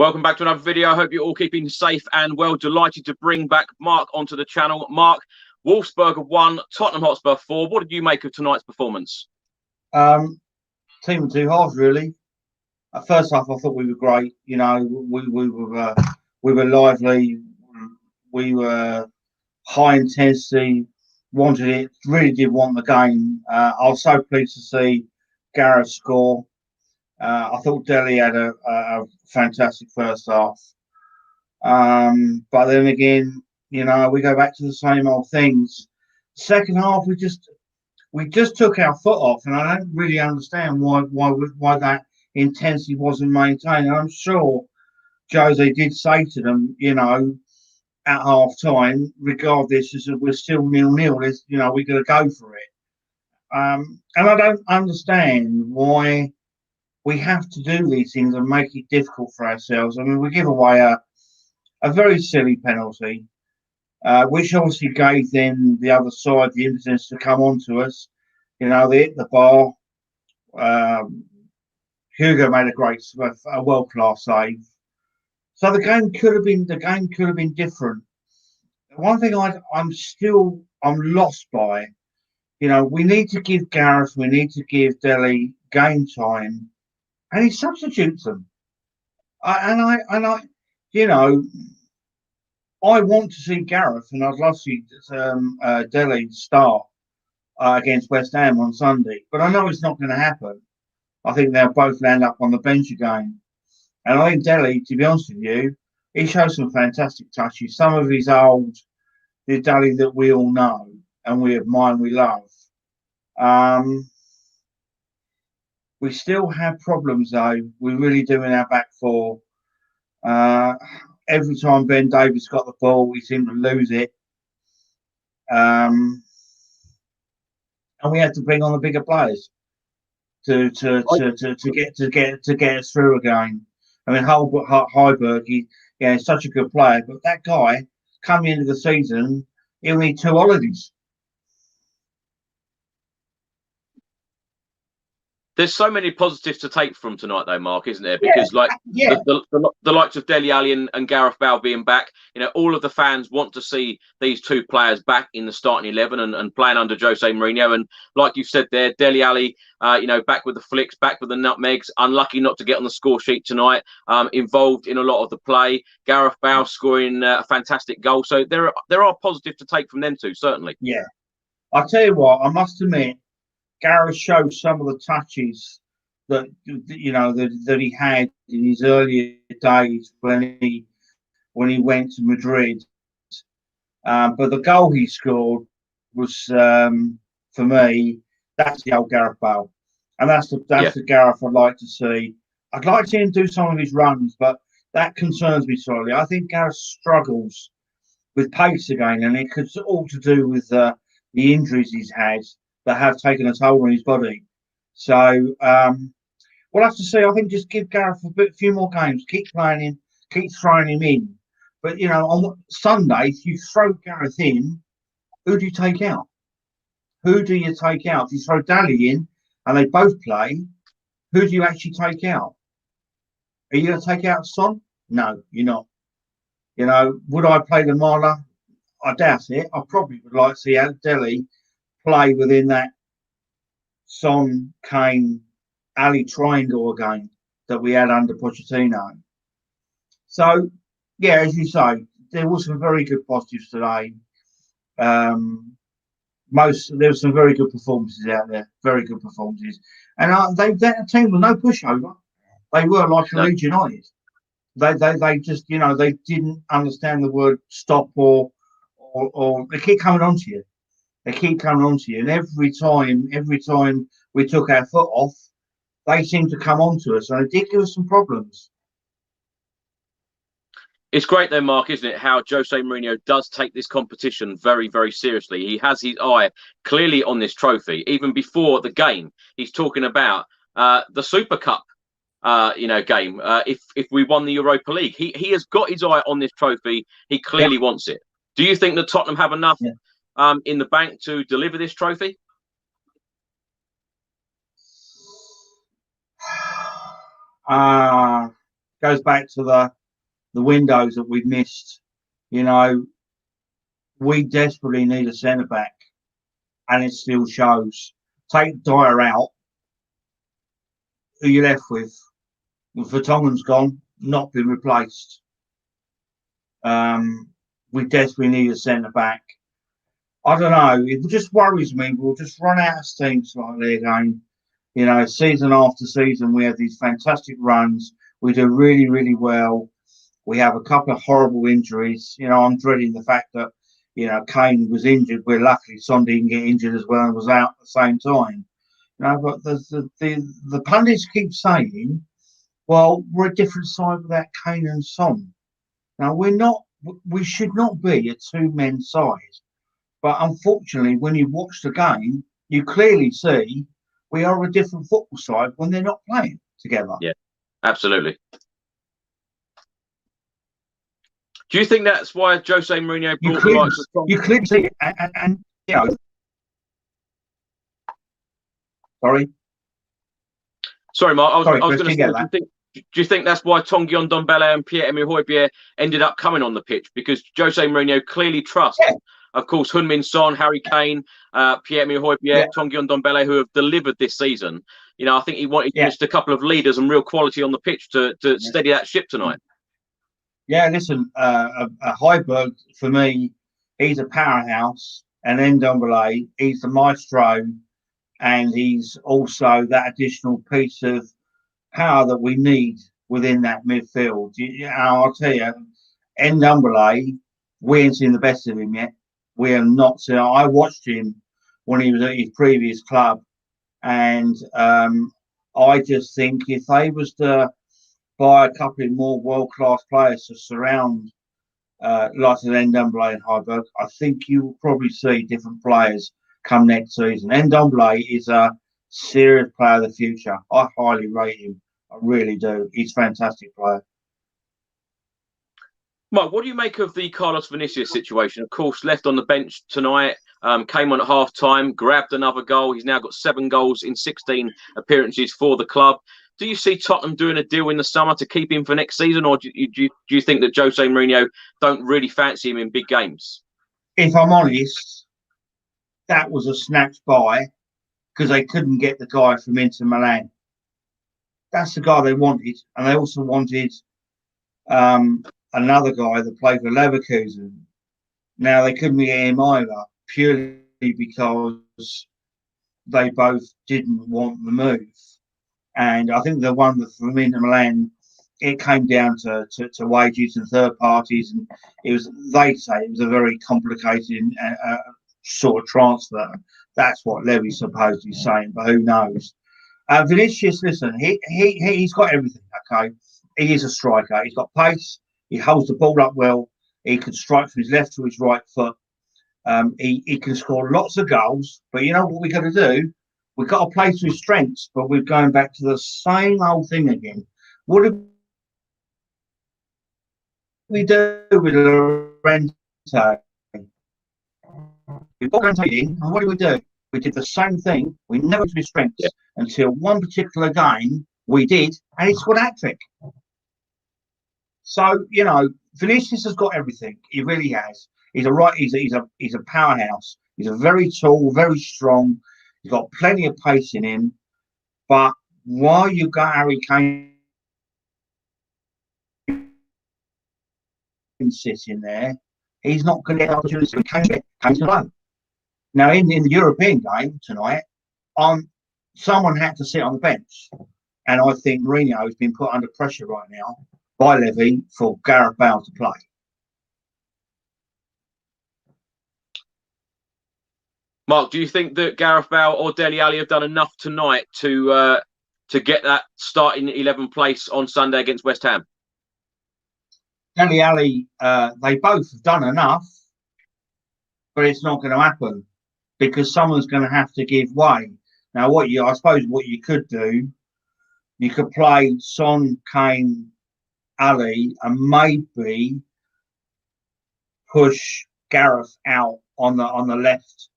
Welcome back to another video. I hope you're all keeping safe and well. Delighted to bring back Mark onto the channel. Mark, Wolfsberger 1, Tottenham Hotspur 4. What did you make of tonight's performance? Team of two halves, really. First half, I thought we were great. You know, we were lively. We were high intensity. Wanted it. Really did want the game. I was so pleased to see Gareth score. I thought Dele had a fantastic first half. But then again, you know, we go back to the same old things. Second half, we just took our foot off, and I don't really understand why that intensity wasn't maintained. And I'm sure Jose did say to them, you know, at half time, regardless, is that we're still 0-0. You know, we're going to go for it. And I don't understand why we have to do these things and make it difficult for ourselves. I mean, we give away a very silly penalty, which obviously gave them the other side the impetus to come on to us. You know, they hit the bar. Hugo made a world-class save. So the game could have been different. One thing I'm lost by, you know, we need to give Gareth, we need to give Dele game time, and he substitutes them. You know, I want to see Gareth, and I'd love to see Dele start against West Ham on Sunday, but I know it's not going to happen. I think they'll both land up on the bench again. And I think Dele, to be honest with you, he shows some fantastic touches. Some of his old, the Dele that we all know and we admire and we love. We still have problems, though. We really do in our back four. Every time Ben Davies got the ball, we seem to lose it. And we have to bring on the bigger players to get us through again. I mean, Heiberg, he's such a good player, but that guy coming into the season, he'll need 2 holidays. There's so many positives to take from tonight, though, Mark, isn't there? Because the likes of Dele Alli and Gareth Bale being back, you know, all of the fans want to see these 2 players back in the starting 11 and playing under Jose Mourinho. And like you said there, Dele Alli, you know, back with the flicks, back with the nutmegs, unlucky not to get on the score sheet tonight, involved in a lot of the play. Gareth Bale scoring a fantastic goal. So there are positives to take from them too, certainly. Yeah. I'll tell you what, I must admit, Gareth showed some of the touches that you know that he had in his earlier days when he went to Madrid. But the goal he scored was, for me, that's the old Gareth Bale, and that's the Gareth I'd like to see. I'd like to see him do some of his runs, but that concerns me slightly. I think Gareth struggles with pace again, and it could all to do with the injuries he's had that have taken a toll on his body. So we'll have to see. I think just give Gareth a few more games, keep playing him, keep throwing him in. But you know, on Sunday, if you throw Gareth in, who do you take out? Who do you take out? If you throw Dele in and they both play, who do you actually take out? Are you going to take out Son? No, you're not. You know, would I play the Marla? I doubt it. I probably would like to see Dele play within that Son, Kane, Ali triangle again that we had under Pochettino. So, yeah, as you say, there was some very good positives today. There were some very good performances out there, very good performances, and that team was no pushover. They were like a Leeds United. They just, you know, they didn't understand the word stop or they keep coming on to you. They keep coming on to you, and every time we took our foot off, they seemed to come on to us, and it did give us some problems. It's great though, Mark, isn't it, how Jose Mourinho does take this competition very, very seriously. He has his eye clearly on this trophy. Even before the game, he's talking about the Super Cup, you know, game. If we won the Europa League, he has got his eye on this trophy. He clearly wants it. Do you think that Tottenham have enough in the bank to deliver this trophy? goes back to the windows that we've missed. You know, we desperately need a centre back, and it still shows. Take Dyer out. Who you left with? Vertonghen's gone, not been replaced. We desperately need a centre back. I don't know. It just worries me. We'll just run out of steam slightly again. You know, season after season, we have these fantastic runs. We do really, really well. We have a couple of horrible injuries. You know, I'm dreading the fact that, you know, Kane was injured. We're lucky Son didn't get injured as well and was out at the same time. You know, but the pundits keep saying, well, we're a different side without Kane and Son. Now, we're not. We should not be a two-men side. But unfortunately, when you watch the game, you clearly see we are a different football side when they're not playing together. Yeah, absolutely. Do you think that's why Jose Mourinho brought the likes of You clearly see it, and you know. Sorry, Mark. I was going to say, do you think that's why Tanguy Ndombele and Pierre-Emile Højbjerg ended up coming on the pitch? Because Jose Mourinho clearly trusts, of course, Heung-min Son, Harry Kane, Pierre-Emile Højbjerg, Tanguy Ndombele, who have delivered this season. You know, I think he wanted just a couple of leaders and real quality on the pitch to steady that ship tonight. Yeah, listen, Højbjerg, for me, he's a powerhouse, and Ndombele, he's the maestro, and he's also that additional piece of power that we need within that midfield. I'll tell you, Ndombele, we ain't seen the best of him yet. We are not seen. I watched him when he was at his previous club, and I just think if they was to buy a couple of more world-class players to surround like Ndombele and Højbjerg, I think you will probably see different players come next season. Ndombele is a serious player of the future. I highly rate him. I really do. He's a fantastic player. Mark, what do you make of the Carlos Vinicius situation? Of course, left on the bench tonight, came on at half-time, grabbed another goal. He's now got 7 goals in 16 appearances for the club. Do you see Tottenham doing a deal in the summer to keep him for next season, or do you think that Jose Mourinho don't really fancy him in big games? If I'm honest, that was a snatch buy because they couldn't get the guy from Inter Milan. That's the guy they wanted, and they also wanted another guy that played for Leverkusen. Now, they couldn't get him either, purely because they both didn't want the move. And I think the one from Inter Milan, it came down to wages and third parties, and they say it was a very complicated sort of transfer. That's what Levy's supposedly saying, but who knows? Vinicius, listen, he's got everything. Okay, he is a striker. He's got pace. He holds the ball up well. He can strike from his left to his right foot. He can score lots of goals. But you know what we got to do? We've got to play to his strengths. But we're going back to the same old thing again. What did we do with Llorente? We brought Llorente in, and what did we do? We did the same thing. We never to his strengths until one particular game we did, and he scored a hat-trick. So, you know, Vinicius has got everything. He really has. He's a powerhouse. He's a very tall, very strong. He's got plenty of pace in him. But while you've got Harry Kane sitting there, he's not going to get opportunities to Kane's alone. Now, in the European game tonight, someone had to sit on the bench. And I think Mourinho has been put under pressure right now by Levy for Gareth Bale to play. Mark, do you think that Gareth Bale or Dele Alli have done enough tonight to get that starting 11 place on Sunday against West Ham? Dele Alli, they both have done enough, but it's not going to happen because someone's going to have to give way. Now, I suppose what you could do, you could play Son, Kane, Ali, and maybe push Gareth out on the left,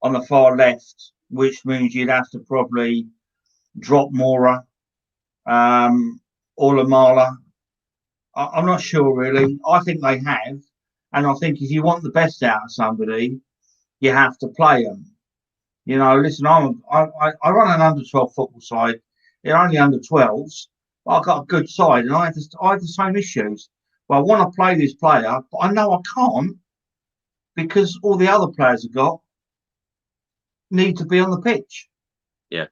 on the far left, which means you'd have to probably drop Mora, or Lamela. I'm not sure really. I think they have, and I think if you want the best out of somebody, you have to play them. You know, listen, I run an under-12 football side. They're only under-12s, but I've got a good side, and I had the same issues. Well, I want to play this player, but I know I can't because all the other players have got need to be on the pitch. Yeah.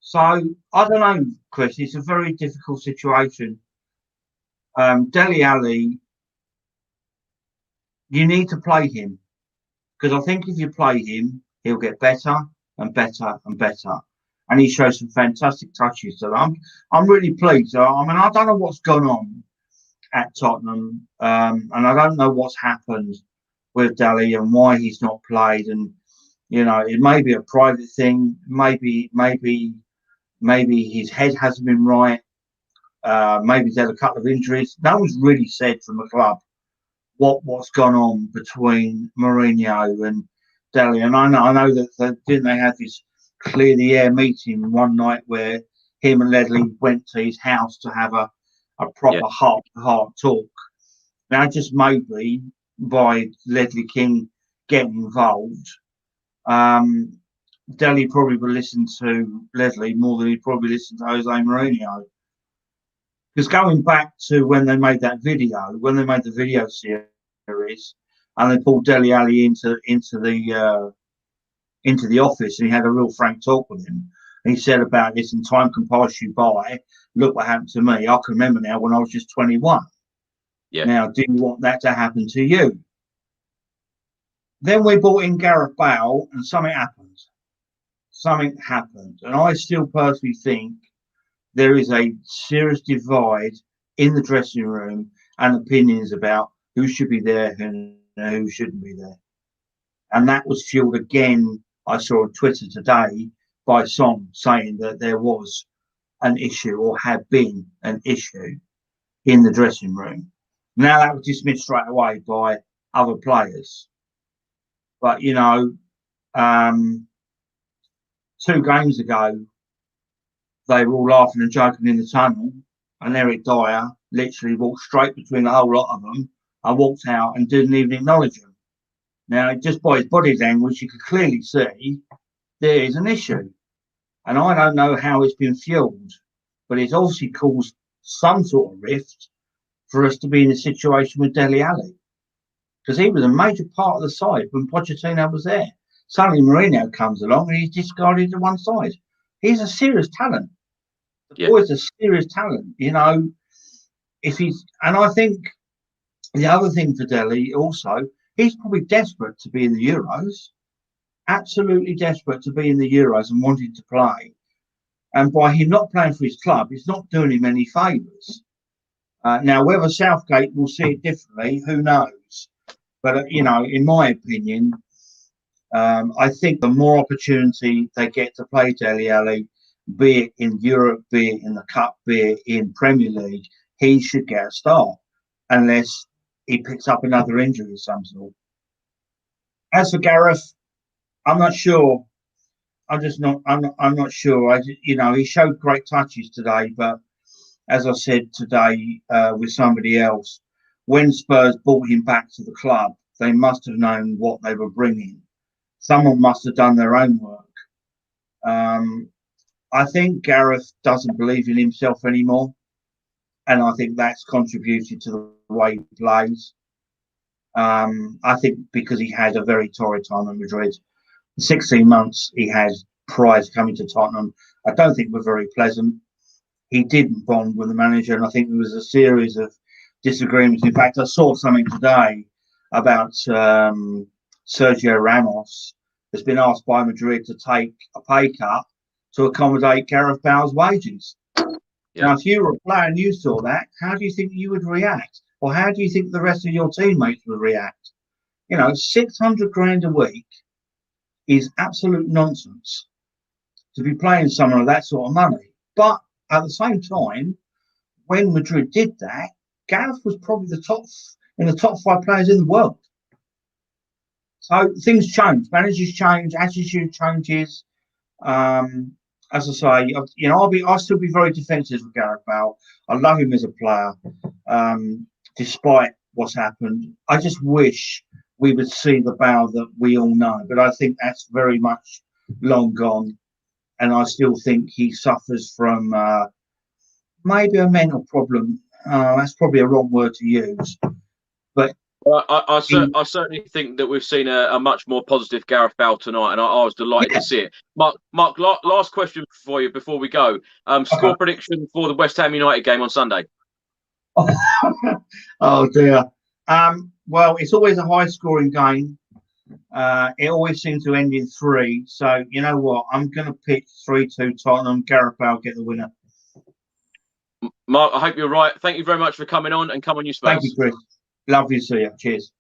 So I don't know, Chris. It's a very difficult situation. Dele Alli, you need to play him because I think if you play him, he'll get better and better and better. And he shows some fantastic touches. So I'm really pleased. I mean, I don't know what's gone on at Tottenham, and I don't know what's happened with Dele and why he's not played. And you know, it may be a private thing. Maybe his head hasn't been right. Maybe he's had a couple of injuries. No one's really said from the club what's gone on between Mourinho and Dele. And I know that didn't they have this clear the air meeting one night where him and Ledley went to his house to have a proper heart-to-heart talk. Now, just maybe by Ledley King getting involved, Dele probably would listen to Ledley more than he'd probably listen to Jose Mourinho. Because going back to when they made the video series, and they pulled Dele Alli into the office, and he had a real frank talk with him. And he said about this, and time can pass you by. Look what happened to me. I can remember now when I was just 21. Yeah. Now, do you want that to happen to you? Then we brought in Gareth Bale, and something happened. Something happened, and I still personally think there is a serious divide in the dressing room and opinions about who should be there and who shouldn't be there. And that was fueled again, I saw on Twitter today, by Son saying that there was an issue or had been an issue in the dressing room. Now that was dismissed straight away by other players. But, you know, 2 games ago, they were all laughing and joking in the tunnel, and Eric Dyer literally walked straight between the whole lot of them and walked out and didn't even acknowledge them. Now, just by his body language, you could clearly see there is an issue. And I don't know how it's been fueled, but it's obviously caused some sort of rift for us to be in a situation with Dele Alli. Because he was a major part of the side when Pochettino was there. Suddenly Mourinho comes along and he's discarded to one side. He's a serious talent. The boy's a serious talent, you know. And I think the other thing for Dele also, he's probably desperate to be in the Euros. Absolutely desperate to be in the Euros and wanting to play. And by him not playing for his club, it's not doing him any favours. Now, whether Southgate will see it differently, who knows? But, you know, in my opinion, I think the more opportunity they get to play Dele Alli, be it in Europe, be it in the Cup, be it in Premier League, he should get a start unless he picks up another injury of some sort. As for Gareth, I'm not sure. I'm not sure. You know, he showed great touches today, but as I said today with somebody else, when Spurs brought him back to the club, they must have known what they were bringing. Someone must have done their own work. I think Gareth doesn't believe in himself anymore, and I think that's contributed to the way he plays. I think because he had a very torrid time at Madrid. The 16 months he had prior to coming to Tottenham, I don't think were very pleasant. He didn't bond with the manager, and I think there was a series of disagreements. In fact, I saw something today about Sergio Ramos has been asked by Madrid to take a pay cut to accommodate Gareth Bale's wages. Yeah. Now, if you were a player and you saw that, how do you think you would react? Or how do you think the rest of your teammates would react? You know, 600 grand a week is absolute nonsense to be playing someone of that sort of money. But at the same time, when Madrid did that, Gareth was probably in the top 5 players in the world. So things change, managers change, attitude changes. as I say, you know, I'll still be very defensive of Gareth Bale. I love him as a player, despite what's happened. I just wish we would see the Bale that we all know, but I think that's very much long gone, and I still think he suffers from maybe a mental problem. That's probably a wrong word to use, but I certainly think that we've seen a much more positive Gareth Bale tonight, and I was delighted to see it. Mark, last question for you before we go. Score prediction for the West Ham United game on Sunday. Oh dear. Well, it's always a high-scoring game. It always seems to end in 3. So you know what? I'm going to pick 3-2 Tottenham. Gareth Bale get the winner. Mark, I hope you're right. Thank you very much for coming on, and come on, you Spurs. Thank you, Chris. Lovely to see you. Cheers.